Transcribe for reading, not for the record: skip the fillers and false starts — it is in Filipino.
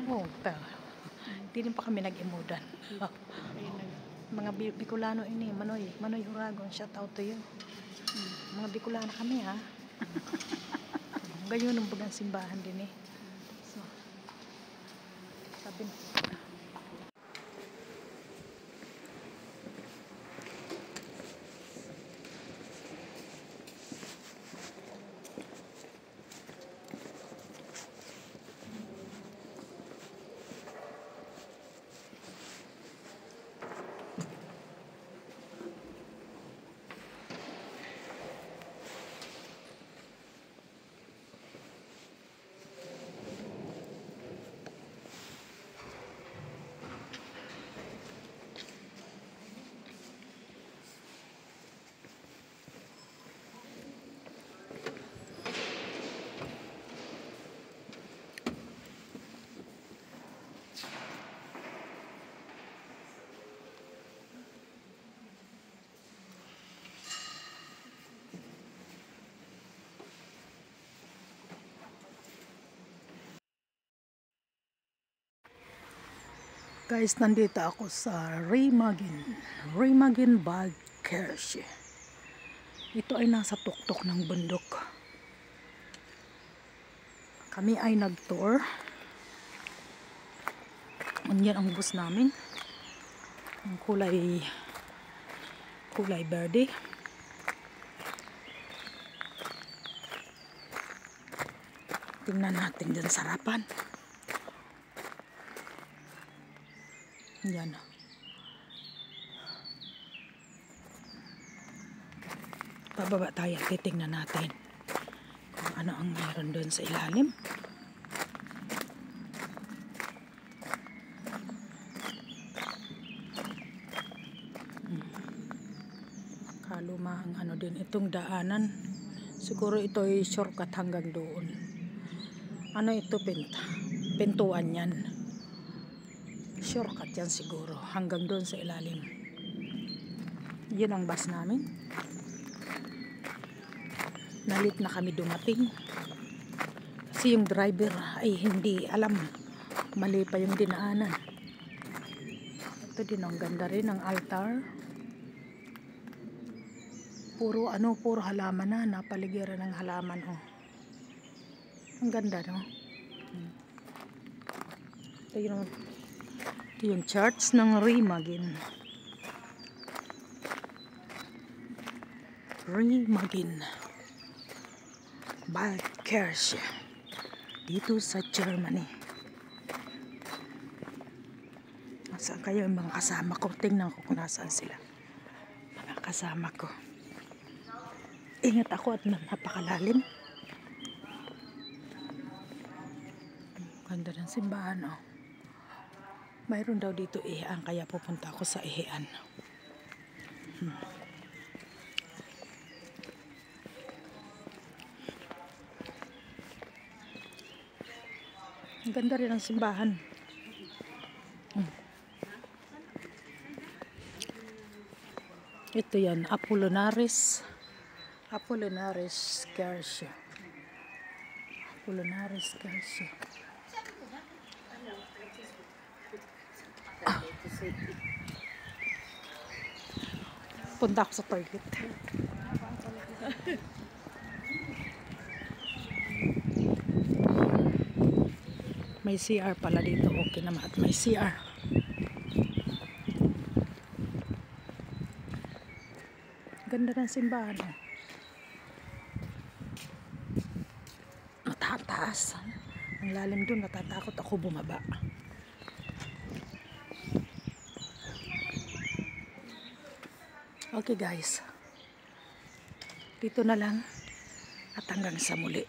Oh, di din pa kami nag-imudan. Mga Bicolano ini, Manoy Uragon, shout out to you. Mga Bicolano kami ha. Ganyan ang bagang simbahan din eh. So, sabi guys, nandito ako sa Remagen Waldkirche. Ito ay nasa tuktok ng bundok. Kami ay nag-tour. Yan ang bus namin. Ang kulay verde. Tingnan natin dyan sa harapan. Yan. Pababa tayo, titingnan natin kung ano ang mayroon doon sa ilalim. Kaluma ang ano din itong daanan. Siguro ito ay shortcut hanggang doon. Ano ito, pintuan yan. Shortcut yan siguro hanggang doon sa ilalim. Yun ang bus namin. Nalit na kami dumating kasi yung driver ay hindi alam, mali pa yung dinaanan. Ito din ang ganda rin ng altar. Puro halaman na, napaligiran ng halaman. Oh, ang ganda, no? Ito yung church ng Remagen Waldkirche dito sa Germany. Nasaan kayo yung mga kasama ko? Tingnan ko kung nasaan sila. Mga kasama ko. Ingat ako at napakalalim. Ganda ng simbahan, oh. Mayroon daw dito ihian, kaya pupunta ako sa ihian. Ang ganda rin ang simbahan. Ito yan, Apollinaris Kirche. Apollinaris Kirche. Punta ako sa toilet. May CR pala dito. Okay naman at may CR. Ganda ng simbahan. Matataas. Ang lalim doon. Natatakot ako bumaba. Okay guys. Dito na lang. At hanggang sa muli.